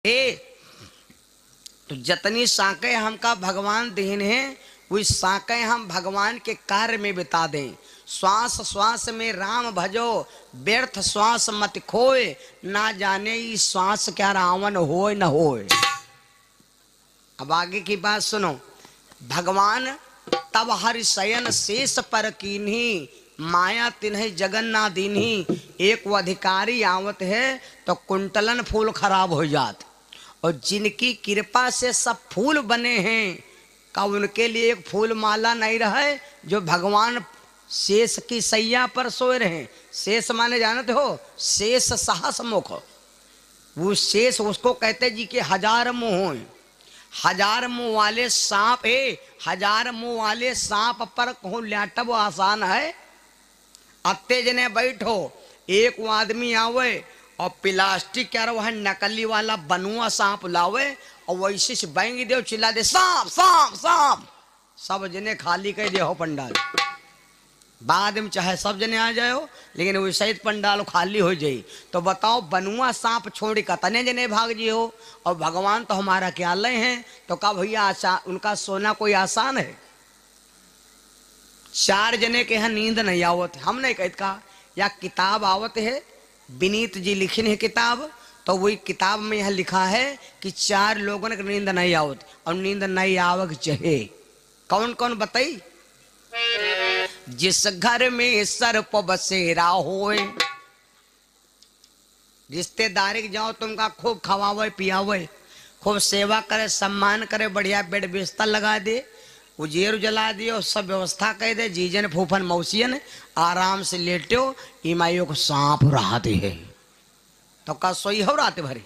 ए तो जितनी साकें हमका भगवान देन है वही साकें हम भगवान के कार्य में बिता दें। श्वास श्वास में राम भजो, व्यर्थ श्वास मत खोए, ना जाने ये श्वास क्या रावण होए न होए। अब आगे की बात सुनो। भगवान तब हरि शयन शेष पर कीन्ही, माया तिन्ह जगन्नाथ दीन्ही। एक वो अधिकारी आवत है तो कुंटलन फूल खराब हो जात, और जिनकी कृपा से सब फूल बने हैं का उनके लिए एक फूल माला नहीं रहे। जो भगवान शेष की सैया पर सोए रहे, शेष माने जानते हो, शेष साहस मुख, वो शेष उसको कहते जी के हजार मुंह हैं। हजार मुंह वाले सांप है, हजार मुंह वाले सांप पर कहूं लाटब आसान है। अत्ते जने बैठो, एक वो आदमी आवे और प्लास्टिक क्या वह नकली वाला बनुआ सांप लावे और वैसे से बैंग दे, चिल्ला दे सांप सांप सांप, सब जने खाली कर दे हो पंडाल। बाद में चाहे सब जने आ जाओ, लेकिन वो सहित पंडाल खाली हो जाई। तो बताओ बनुआ सांप छोड़ कतने जने भाग जी हो, और भगवान तो हमारा क्या लय हैं। तो कहा भैया उनका सोना कोई आसान है। चार जने के यहाँ नींद नहीं आवत, हमने कहा या किताब आवत है, विनीत जी लिखी है किताब, तो वही किताब में यह लिखा है कि चार लोगों की नींद नहीं आवत, और नींद नहीं आवक चाहे। कौन कौन बताई? जिस घर में सर्प बसेरा होए, रिश्तेदारी जाओ तुमका खूब खवावे पियावे, खूब सेवा करे, सम्मान करे, बढ़िया बेड बिस्तर लगा दे, उजेर जला दियो, सब व्यवस्था कर दे, जीजन फूफन मौसियन आराम से लेटो, ईमाइयों को सांप राहत है तो का सोई हो रात भरी,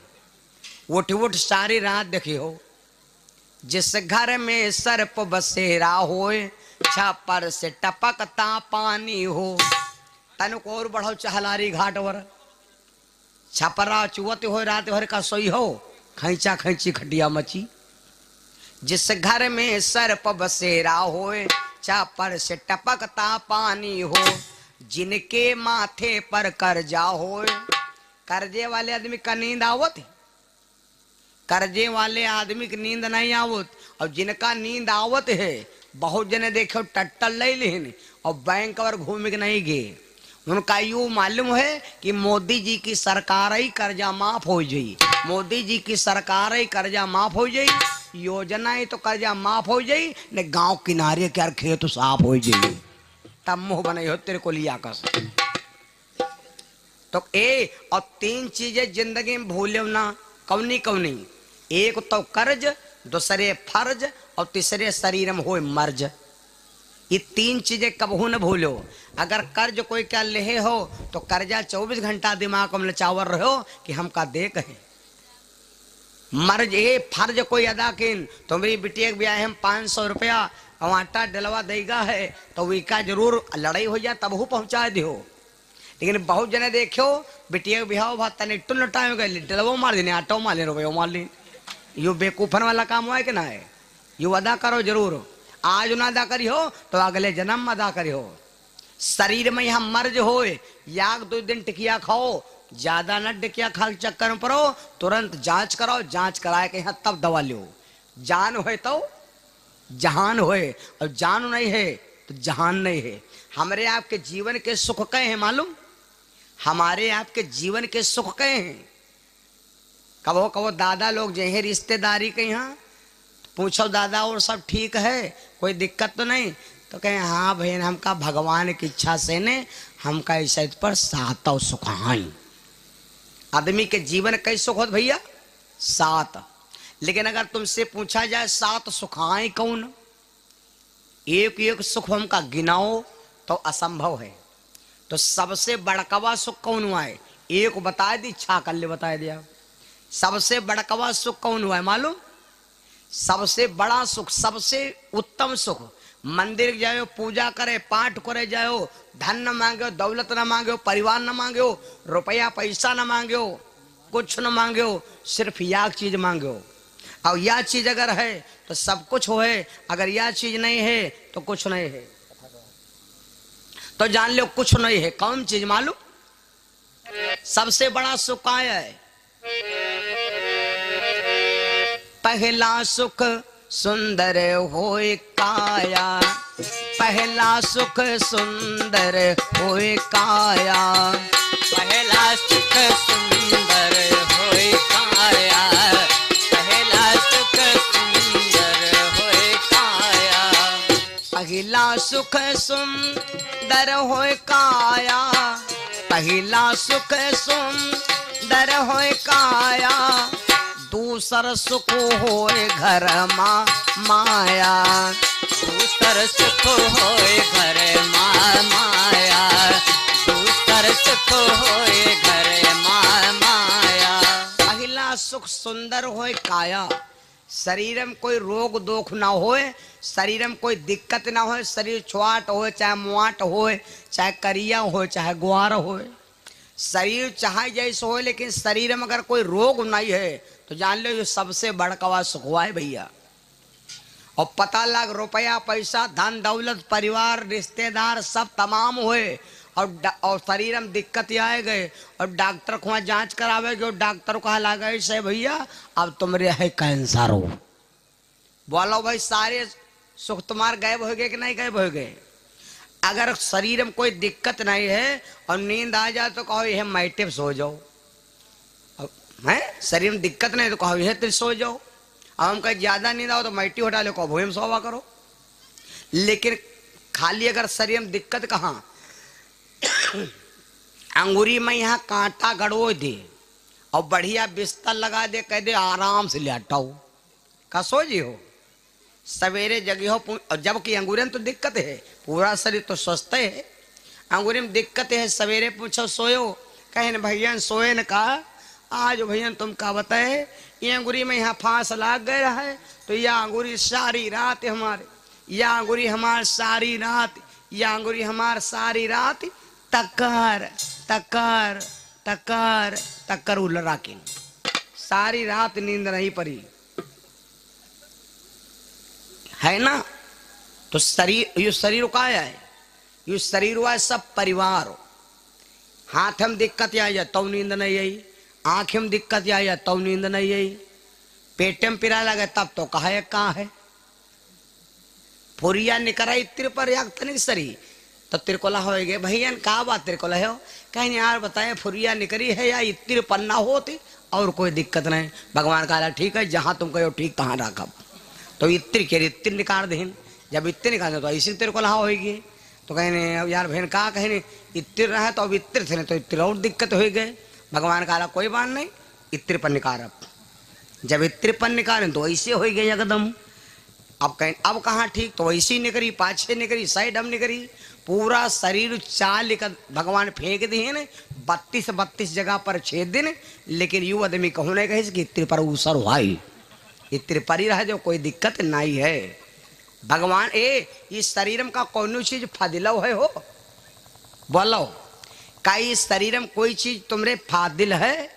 उठ उठ सारी रात देखी हो। जिस घर में सर्प बसेरा होए, छापर से टपकता पानी हो। तन को और बढ़ो चहलारी घाट वर, छपरा चुवत हो रात भर का सोई हो, खैचा खैची खटिया मची। जिस घर में सर्प बसेरा होए, छापर से टपकता पानी हो। जिनके माथे पर कर्जा होए, कर्जे वाले आदमी का नींद आवत है, कर्जे वाले आदमी की नींद नहीं आवत। और जिनका नींद आवत है, बहुत जने देखो टट्टल ले लेन और बैंक पर घूम के नहीं गए। उनका यूं मालूम है कि मोदी जी की सरकार ही कर्जा माफ हो जाई, मोदी जी की सरकार ही कर्जा माफ हो जाई, योजना ही तो कर्जा माफ हो जाई, ने गांव किनारे क्या खेत साफ हो जाई, तब मुंह बने हो तेरे को लिया कस। तो और तीन चीजें जिंदगी में भूलो ना, कौनी कौनी? एक तो कर्ज, दूसरे फर्ज, और तीसरे शरीर में हो मर्ज। ये तीन चीजें कबहू न भूलो। अगर कर्ज कोई क्या ले हो तो कर्जा 24 घंटा दिमाग में नचावर रहो कि हम का दे कहे। मर्ज फर्ज कोई अदा किन, तो मेरी बिटिया के ब्याह हम 500 रुपया आटा डलवा देगा है, तो वीका जरूर लड़ाई हो जाए तब पहुंचा दो। लेकिन बहुत जने देखो बिटिया के ब्याह भात तने टुल लटाए गए, डलवो मार देने, आटो मार ले, रुपये मार ले। यो बेकूफन वाला काम हुआ है कि ना है? यू अदा करो जरूर, आज ना अदा करी हो तो अगले जन्म में अदा करी हो। शरीर में यहाँ मर्ज हो, याग 2 दिन टिकिया खाओ, ज्यादा न टिकिया खा के चक्कर में पड़ो, तुरंत जांच कराओ, जांच कराए के यहाँ तब दवा लो। जान होए तो जहान होए, और जान नहीं है तो जहान नहीं है। हमारे आपके जीवन के सुख कहे हैं मालूम? हमारे आपके जीवन के सुख कहे हैं? कबो कबो दादा लोग जो है रिश्तेदारी के यहाँ पूछो, दादा और सब ठीक है, कोई दिक्कत तो नहीं? तो कहें हाँ बहन, हमका भगवान की इच्छा से ने हमका इस पर सातों सुखाई। आदमी के जीवन कई सुख होते भैया? 7। लेकिन अगर तुमसे पूछा जाए 7 सुखाई कौन, एक एक सुख हमका गिनाओ तो असंभव है। तो सबसे बड़कवा सुख कौन हुआ है? एक बता दी, इच्छा कर ले बता दिया। सबसे बड़कवा सुख कौन हुआ है मालूम? सबसे बड़ा सुख, सबसे उत्तम सुख, मंदिर जाओ, पूजा करे, पाठ करे जाओ, धन न मांगो, दौलत न मांगो, परिवार न मांगो, रुपया पैसा न मांगो, कुछ न मांगो, सिर्फ यह चीज मांगो। और यह चीज अगर है तो सब कुछ हो है, अगर यह चीज नहीं है तो कुछ नहीं है। तो जान लो कुछ नहीं है। कौन चीज मालूम? सबसे बड़ा सुख आया है पहला सुख सुंदर होए काया, पहला सुख सुंदर होए काया, पहला सुख सुंदर होए काया, पहला सुख सुंदर होए काया, पहला सुख सुंदर होए काया, पहला सुख सुंदर होए काया, दूसर सुख होए घर माया, दूसर सुख होए घर माया, दूसर सुख होए घर माया। पहला सुख सुंदर होए काया, शरीर में कोई रोग दोख ना होए, शरीर में कोई दिक्कत ना होए, शरीर छुआट होए चाहे मुआट होए, चाहे करिया होए चाहे ग्वार होए, शरीर चाहे जैसे होए, लेकिन शरीर में अगर कोई रोग नहीं है तो जान लो ये सबसे बड़का सुख हुआ है भैया। और पता लग रुपया पैसा धन दौलत परिवार रिश्तेदार सब तमाम हुए और शरीर में दिक्कत आए गए और डॉक्टर को वहाँ जांच करावे गए, डॉक्टर को लगा ऐसे भैया अब तुम्हारे है कैंसर हो। बोलो भाई सारे सुख तुम्हारे गायब हो गए कि नहीं गायब हो गए? अगर शरीर में कोई दिक्कत नहीं है और नींद आ जाए तो कहो यह मैटिव सो जाओ, है शरीर में दिक्कत नहीं तो कहो यह तो सो जाओ। अब हम कहीं ज्यादा नींद आओ तो मैटी हटा लो, कहो भूम सोवा करो। लेकिन खाली अगर शरीर में दिक्कत कहाँ, अंगूरी में यहाँ कांटा गड़ो दे और बढ़िया बिस्तर लगा दे, कह दे आराम से लेटाओ, कसो जी हो सवेरे जगी हो। और जबकि अंगूरी में तो दिक्कत है, पूरा शरीर तो स्वस्थ है, अंगूरी में दिक्कत है। सवेरे पूछो सोयो, कहे भैया सोए न कहा आज भैया तुम का बताए ये अंगूरी में यहाँ फांस लाग गया है तो यह अंगूरी सारी रात हमारे, यह अंगूरी हमार सारी रात, यह अंगूरी हमार सारी रात तकर तकर तकर तकर उलरा के सारी रात नींद नहीं पड़ी है ना। तो शरीर ये शरीर का है, ये शरीर हुआ सब परिवार हो। हाथ में दिक्कत आई है तो नींद नहीं आई, आंख में दिक्कत आई है तो नींद नहीं आई, पेट में पिरा लगे तब तो कहाँ है। फुरिया निकरा इत्र पर याग तनिक सरी तो तिरकोला हो गए भैया कहा बात तिरकोला है कहीं यार बताए फुरिया निकरी है या इत्र पन्ना होती और कोई दिक्कत नहीं। भगवान कहा ठीक है जहां तुम कहो ठीक तहां रखब। तो इत्र के इत्र निकाल देन, जब इत्र निकाल तो ऐसी तिरकोला होगी। तो कहने यार बहन कहा कहने इत्र रहा तो अब इत्र थे तो इत्र और दिक्कत हो गए। भगवान कहा कोई बात नहीं इत्र पर निकाल, जब इत्र पर निकाले तो ऐसे हो गए एकदम। अब कहीं अब कहाँ ठीक, तो ऐसी निकरी पाछे निकरी साइड हम निकरी, पूरा शरीर चाल लेकर भगवान फेंक दिए ने 32 जगह पर छेद दिन। लेकिन यू आदमी कहूँ नहीं कहे कि इत्र पर उसर हुआ इत्र पर ही रह जो कोई दिक्कत नहीं है। भगवान इस शरीर का कौन चीज फादिल है हो बोलो, का इस शरीर में कोई चीज तुमरे फादिल है?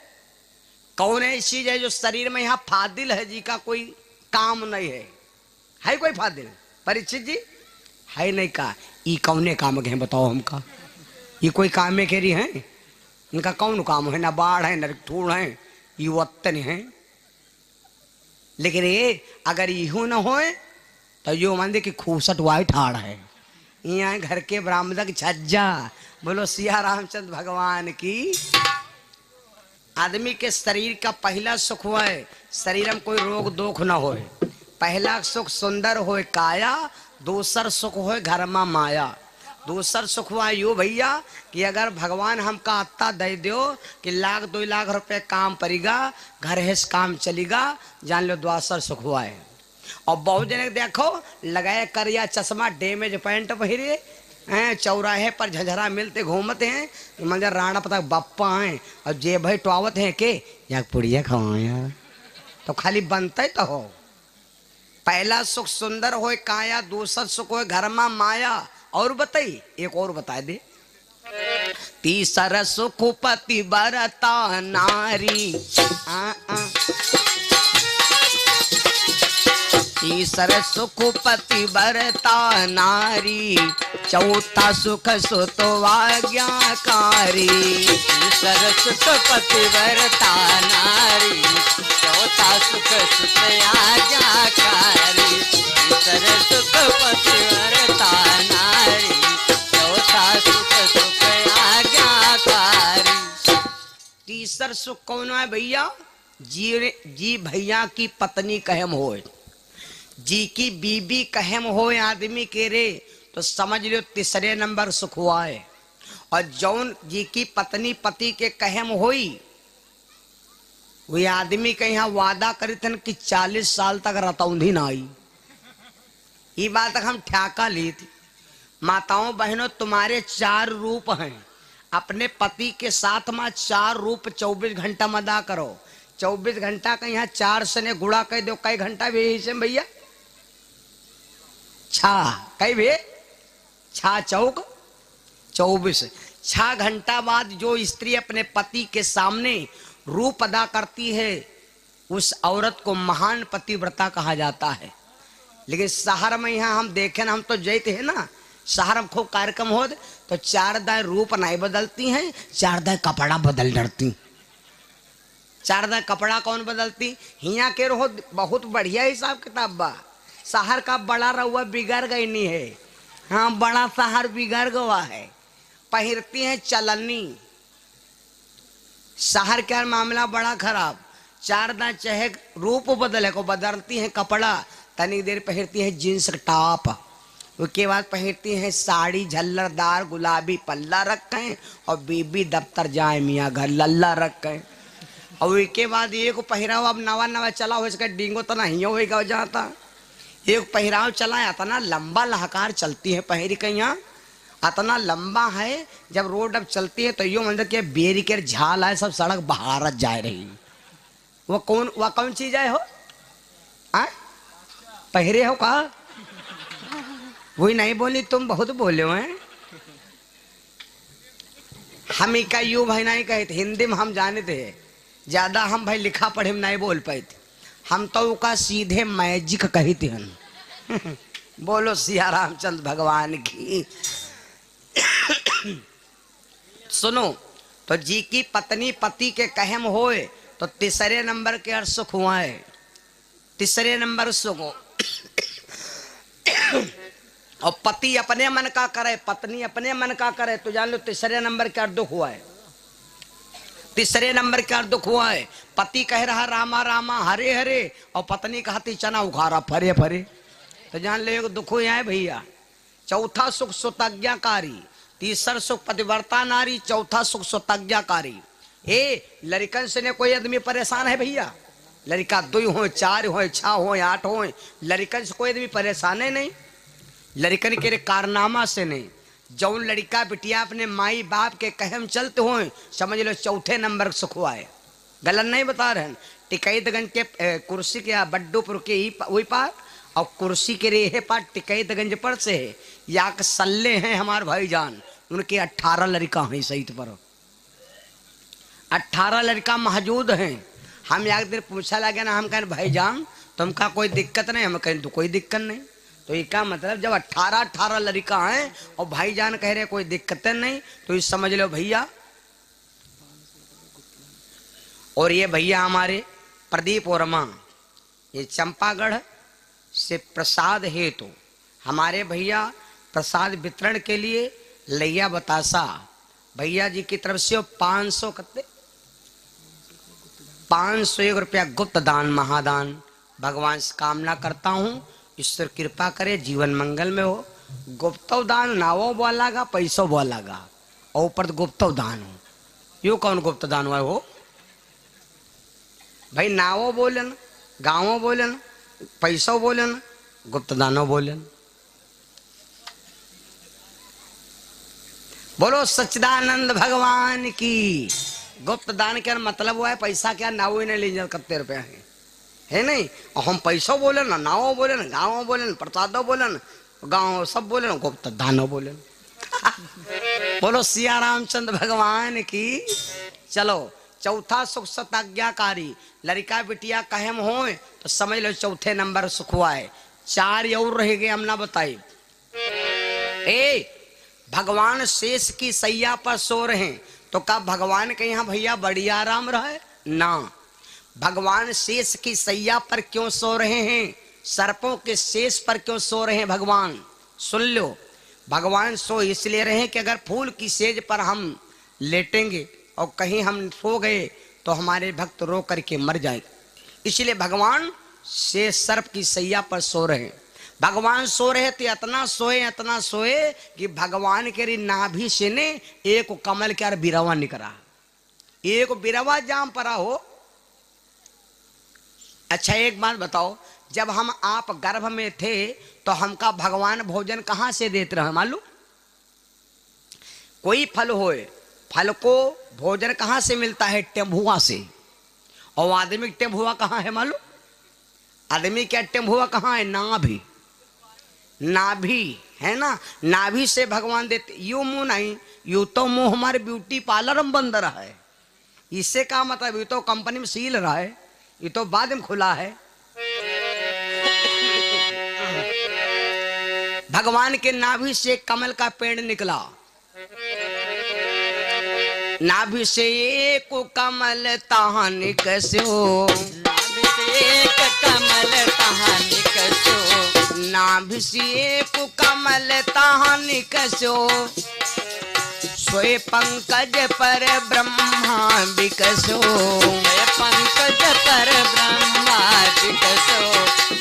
कौन ऐसी चीज है जो शरीर में यहाँ फादिल है जी का कोई काम नहीं है कोई फादिल? परीक्षित जी है नहीं का ई कौने काम के हैं बताओ हमका, ये कोई काम में कह रही हैं? इनका कौन काम है? ना बाढ़ है न धूल है, ये वतन है। लेकिन ये अगर यूं न होए तो यो मान दे कि खूसट वाइट हाड़ है। यहाँ घर के ब्राह्मण छज्जा बोलो सिया रामचंद्र भगवान की। आदमी के शरीर का पहला सुख हुआ है शरीर में कोई रोग दोख न होए, पहला सुख सुंदर होए काया, दूसर सुख होए घर में माया। दूसर सुख हुआ यू भैया कि अगर भगवान हमका अत्ता दे दो कि 1-2 लाख रुपए काम पड़ेगा, घर है काम चलेगा, जान लो दूसर सुख हुआ है। और बहुत जने देखो लगाए करिया चश्मा डैमेज पैंट पहिरे चौराहे पर झझरा मिलते घूमते हैं, मंजर राणा पता बप्पा हैं और जे भाई टोवत हैं के या पुड़िया खाओ यार, तो खाली बनते तो हो। पहला सुख सुंदर होए काया, दूसर सुख होए घर में माया। और बताई एक और बता दे, तीसरा सुख पति बरता नारी, तीसरा सुख पति बरता नारी, चौथा सुख सुतवाज्ञाकारी। तीसरा सुख पति बरता नारी, चौथा सुख सुत आज्ञाकारी, तीसरे सुख पतिव्रता नारी, चौथा सुख सुख आज्ञाकारी। तीसर सुख कौन है भैया? जी भैया की पत्नी कहम होए, जी की बीबी कहम होए आदमी के रे, तो समझ लो तीसरे नंबर सुख हुआ है। और जौन जी की पत्नी पति के कहम होई, वही आदमी के यहाँ वादा करे थे कि 40 साल तक रतौंधी ना आई। ये बात तक हम ठ्याका ली थी। माताओं बहनों, तुम्हारे 4 रूप हैं, अपने पति के साथ में 4 रूप 24 घंटा में अदा करो। 24 घंटा का यहाँ 4 से ने गुड़ा कह दो, कई घंटा भी से भैया? 6 कई भी 6 चौक 24। 6 घंटा बाद जो स्त्री अपने पति के सामने रूप अदा करती है, उस औरत को महान पतिव्रता कहा जाता है। लेकिन शहर में यहाँ हम देखे ना, हम तो जैते हैं ना, शहर में खूब कार्यक्रम हो तो 4 दाय रूप नहीं बदलती हैं, 4 दाय कपड़ा बदल डरती। 4 दाय कपड़ा कौन बदलती? हिया के रहो बहुत बढ़िया हिसाब किताब बा। शहर का बड़ा रहुआ बिगड़ गई नहीं है, हाँ बड़ा शहर बिगड़ गवा है। पहिरती हैं चलनी। शहर का मामला बड़ा खराब। 4 दाय चाहे रूप बदले को बदलती हैं कपड़ा, तनी देर पहिरती है जींस टॉप, उसके बाद पहिरती हैं साड़ी झल्लरदार गुलाबी पल्ला रखें, और बीबी दफ्तर जाए मियाँ घर लल्ला रखें। और उसके बाद एक पहराव अब नवा नवा चला हो, इसका डिंगो तना ही होगा जाता। एक पहराव चला इतना लंबा लहकार चलती है पहरी के यहाँ, इतना लंबा है जब रोड अब चलती है तो यो मंदिर के बेरी के झाल है, सब सड़क बहारत जा रही। वो कौन चीज है हो? पहरे हो का? वही नहीं बोली, तुम बहुत बोले हो हैं। हम का यू भाई नहीं कहे थे, हिंदी में हम जाने थे ज्यादा, हम भाई लिखा पढ़े में नहीं बोल पाए थे, हम तो का सीधे मैजिक कही थी हम। बोलो सिया रामचंद्र भगवान की। सुनो, तो जी की पत्नी पति के कहम होए तो तीसरे नंबर के अर्थ सुख हुआ है। तीसरे नंबर सुख हो। और पति अपने मन का करे, पत्नी अपने मन का करे, तो जान लो तीसरे नंबर का दुख हुआ है। तीसरे नंबर का दुख हुआ है। पति कह रहा रामा रामा हरे हरे, और पत्नी कहती चना उखाड़ा फरे फरे, तो जान लो एक दुख हुआ है भैया। चौथा सुख सुतज्ञाकारी, तीसरा सुख पतिव्रता नारी, चौथा सुख सुतज्ञाकारी। लड़कन से ने कोई आदमी परेशान है भैया? लड़का 2 हो 4 हो 6 हो 8 हो, लड़कन से कोई आदमी परेशान है नहीं। लड़कन के कारनामा से नहीं। जौन लड़का बिटिया अपने माई बाप के कहम चलते हो, समझ लो चौथे नंबर सुख हुआ है। गलत नहीं बता रहे हैं। टिकैतगंज के कुर्सी के बड्डूपुर के ही वही पार, और कुर्सी के रेहे पार टिकैतगंज पर से है, या के सल्ले हैं हमारे भाईजान, उनके 18 लड़का हैं सहित पर। 18 लड़का मौजूद हैं। हम एक दिन पूछा लगे ना, हम कहें भाईजान तुमका कोई दिक्कत नहीं? हम कहें तो कोई दिक्कत नहीं। तो ये क्या मतलब, जब 18 लड़का हैं और भाईजान कह रहे कोई दिक्कत नहीं, तो ये समझ लो भैया। और ये भैया हमारे प्रदीप वर्मा, ये चंपागढ़ से प्रसाद हेतु तो हमारे भैया प्रसाद वितरण के लिए लैया बतासा भैया जी की तरफ से 500 कत्ते 501 रुपया गुप्त दान महादान भगवान से कामना करता हूँ। ईश्वर कृपा करे, जीवन मंगल में हो। गुप्त दान नावो बोलागा, पैसों बोलागा, और ऊपर गुप्त दान हो। यो कौन गुप्त दान हुआ हो भाई? नावो बोलन, गाँवों बोलन, पैसों बोलन, गुप्त दानों बोलन। बोलो सच्चिदानंद भगवान की। गुप्त दान क्या मतलब हुआ है? पैसा क्या नाव ही नहीं ले जा, कितने रुपया है नहीं। और हम पैसों बोले ना, नावों बोले ना, गाँवों बोले ना, प्रसादों बोले ना, गाँव सब बोले ना, गुप्त दानों बोले। बोलो सिया रामचंद्र भगवान की। चलो, चौथा सुख सताज्ञाकारी, लड़का बिटिया कहम हो तो समझ लो चौथे नंबर सुख हुआ है। 4 और रह गए, हम ना बताइए। भगवान शेष की सैया पर सो रहे हैं, तो क्या भगवान के यहाँ भैया बढ़िया आराम रहे ना? भगवान शेष की सैया पर क्यों सो रहे हैं, सर्पों के शेष पर क्यों सो रहे हैं भगवान? सुन लो, भगवान सो इसलिए रहे हैं कि अगर फूल की सेज पर हम लेटेंगे और कहीं हम सो गए तो हमारे भक्त रो करके मर जाएंगे, इसलिए भगवान शेष सर्प की सैया पर सो रहे हैं। भगवान सो रहे थे, इतना सोए कि भगवान के नाभि से ने एक कमल के बिरवा निकला, एक बिरवा जाम पड़ा हो। अच्छा एक बात बताओ, जब हम आप गर्भ में थे तो हमका भगवान भोजन कहां से देते रहे मालूम? कोई फल होए, फल को भोजन कहां से मिलता है? टेम्भुआ से। और आदमी का टेम्भुआ कहां है मालूम? आदमी क्या टेम्भुआ कहां है? नाभि, नाभि है ना, नाभि से भगवान देते। यू मुंह नहीं, यू तो मुंह हमारे ब्यूटी पार्लर में बंद रहा है। इससे क्या मतलब? ये तो कंपनी में सील रहा है, ये तो बाद में खुला है। भगवान के नाभि से कमल का पेड़ निकला, नाभि से एक कमल तहाँ निकसो, नाभि से एक कमल तहाँ निकसो, नाभि से एक कमल तहाँ निकसो, सोए पंकज पर ब्रह्मा विकसो, सोए पंकज पर ब्रह्मा विकसो,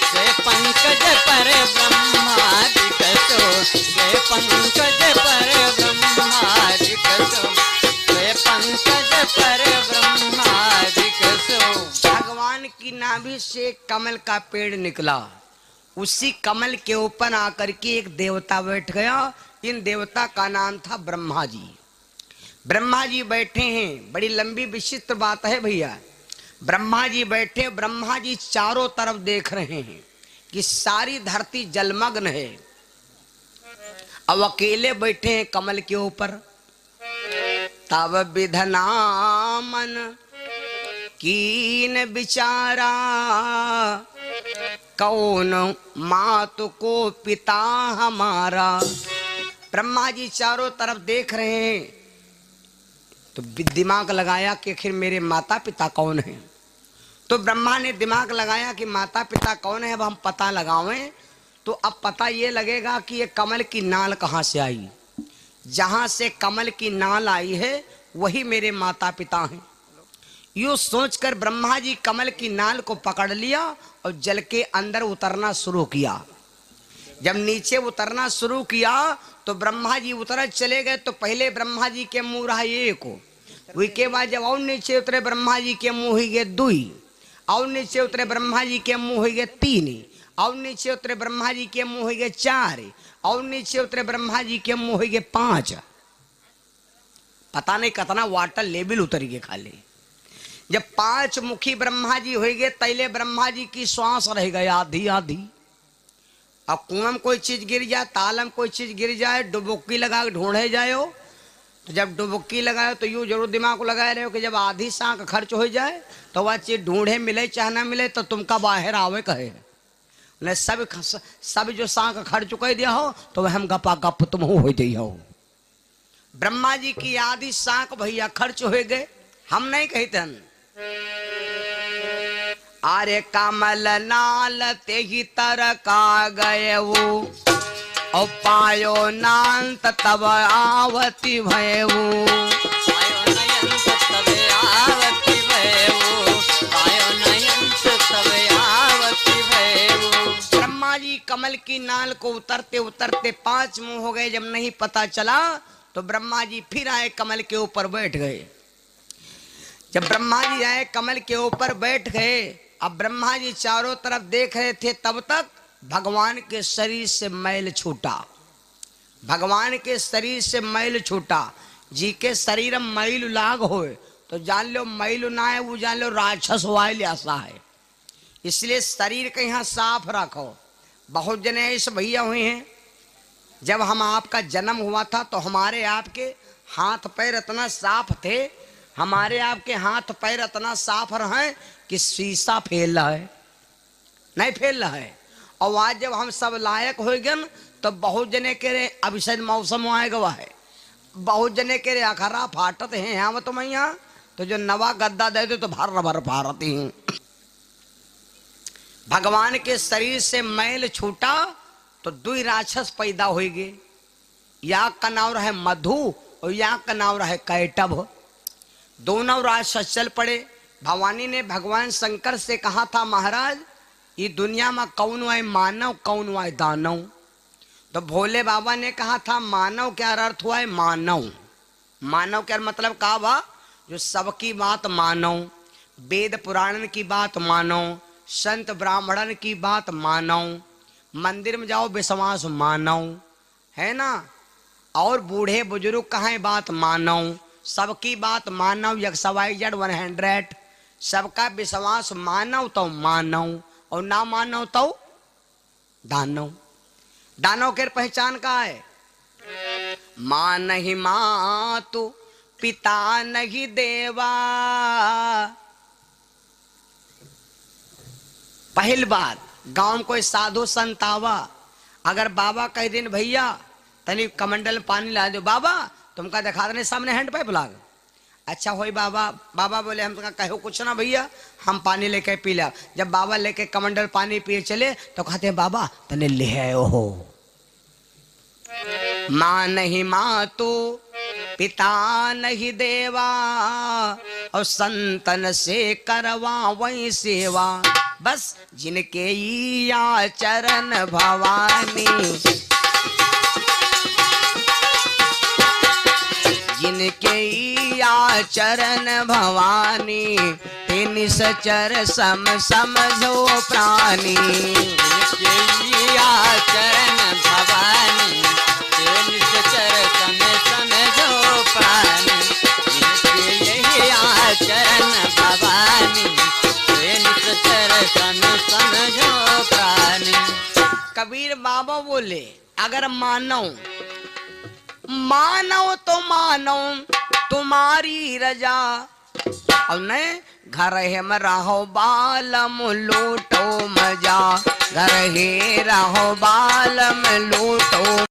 सोए पंकज पर ब्रह्मा विकसो, सोए पंकज पर ब्रह्मा विकसो, सोए पंकज पर ब्रह्मा विकसो। भगवान की नाभि से कमल का पेड़ निकला, उसी कमल के ऊपर आकर के एक देवता बैठ गया। इन देवता का नाम था ब्रह्मा जी। ब्रह्मा जी बैठे हैं, बड़ी लंबी विचित्र बात है भैया। ब्रह्मा जी बैठे, ब्रह्मा जी चारों तरफ देख रहे हैं कि सारी धरती जलमग्न है। अब अकेले बैठे हैं कमल के ऊपर। तब विधना मन कीन बिचारा, कौन मात को पिता हमारा। ब्रह्मा जी चारों तरफ देख रहे हैं तो दिमाग लगाया कि आखिर मेरे माता पिता कौन हैं। तो ब्रह्मा ने दिमाग लगाया कि माता पिता कौन है, अब हम पता लगावें। तो अब पता ये लगेगा कि ये कमल की नाल कहाँ से आई। जहां से कमल की नाल आई है वही मेरे माता पिता हैं। यूं सोचकर ब्रह्मा जी कमल की नाल को पकड़ लिया और जल के अंदर उतरना शुरू किया। जब नीचे उतरना शुरू किया तो ब्रह्मा जी उतर चले गए। तो पहले ब्रह्मा जी के मुंह रहा एक, उसके बाद जब और नीचे उतरे ब्रह्मा जी के मुंह ही गए दुई, और नीचे उतरे ब्रह्मा जी के मुंह ही गए तीन, और नीचे उतरे ब्रह्मा जी के मुंह ही गए चार, और नीचे उतरे ब्रह्मा जी के मुंह ही गए पांच। पता नहीं कितना वाटर लेवल उतर गए खाली। जब पांच मुखी ब्रह्मा जी हो गए, तैले ब्रह्मा जी की श्वास रह गई आधी आधी। अब कुआं में कोई चीज गिर जाए, तालम कोई चीज गिर जाए, डुबुक्की लगा के ढूंढे जाओ, तो जब डुबुक्की लगाए तो यूँ जरूर दिमाग को लगाए रहे हो कि जब आधी सांख खर्च हो जाए तो वह चीज ढूंढे मिले चाहे ना मिले तो तुमका बाहर आवे कहे न। सब जो सांख खर्च चुके दिया हो तो वह हम गपा गप तुम हो दिया हो। ब्रह्मा जी की आधी सांख भैया खर्च हो गए। हम नहीं कहते हैं अरे कमल नाल ते ही तरका गए वो, और पायो नांत तब आवती भयऊ, पायो नयंत तब आवती भयऊ, पायो नयंत तब आवती भयऊ। ब्रह्मा जी कमल की नाल को उतरते उतरते पांच मुंह हो गए। जब नहीं पता चला तो ब्रह्मा जी फिर आए कमल के ऊपर बैठ गए। जब ब्रह्मा जी आए कमल के ऊपर बैठ गए, अब ब्रह्मा जी चारों तरफ देख रहे थे, तब तक भगवान के शरीर से मैल छूटा। भगवान के शरीर से मैल छूटा। जी के शरीर में मैल लाग होए तो जान लो मैल ना है, वो जान लो राक्षस वाइल ऐसा है। इसलिए शरीर के यहाँ साफ रखो। बहुत जने ऐसे भैया हुए हैं, जब हम आपका जन्म हुआ था तो हमारे आपके हाथ पैर इतना साफ थे, हमारे आपके हाथ पैर इतना साफ रहे कि शीशा फैल रहा है नहीं फैल रहा है। और आज जब हम सब लायक हो गए तो बहुत जने के रे अभी शायद मौसम आएगा वह है, बहुत जने के रे अखरा फाटत हैं यहाँ तो मैया तो जो नवा गद्दा दे दे तो भर भर भारती। भगवान के शरीर से मैल छूटा तो दुई राक्षस पैदा होगी, या का नाम रहे मधु और या का नाम रहे कैटभ। दोनों राक्षस चल पड़े। भवानी ने भगवान शंकर से कहा था, महाराज ये दुनिया में कौन है मानव कौन है दानव। तो भोले बाबा ने कहा था, मानव क्या अर्थ हुआ है, मानव। मानव क्या मतलब कहा बा, जो सबकी बात मानो, वेद पुराण की बात मानो, संत ब्राह्मणन की बात मानो, मंदिर में जाओ विश्वास मानो, है ना, और बूढ़े बुजुर्ग कहें बात मानो, सबकी बात मानो, XYZ 100, सबका विश्वास मानो तो मानो, और ना मानो तो दानव। दानव के पहचान का है, मां नहीं मातु पिता नहीं देवा। पहली बात गांव में कोई साधु संत आवा, अगर बाबा कह दिन भैया तनी कमंडल में पानी ला दो, बाबा तुमका दिखा देने सामने हैंड पाइप लाग। अच्छा होई बाबा, बाबा बोले हम कहो कुछ ना भैया, हम पानी लेके पी ला। जब बाबा लेके कमंडल पानी पिए चले तो कहते हैं, बाबा तने ले आयो हो। मां नहीं मातु पिता नहीं देवा, और संतन से करवा वही सेवा। बस जिनके या चरण भवानी, जिनके या चरण भवानी, तेन सचर सम समझो प्राणी। जिनके या चरण भवानी, तेन सचर सम समझो प्राणी। जिनके या चरण भवानी, तेन सचर सम समझो प्राणी। कबीर बाबा बोले, अगर मानो मानो तो मानो तुम्हारी रजा, और नहीं घर है में रहो बालम लूटो मजा, घर ही रहो बालम लूटो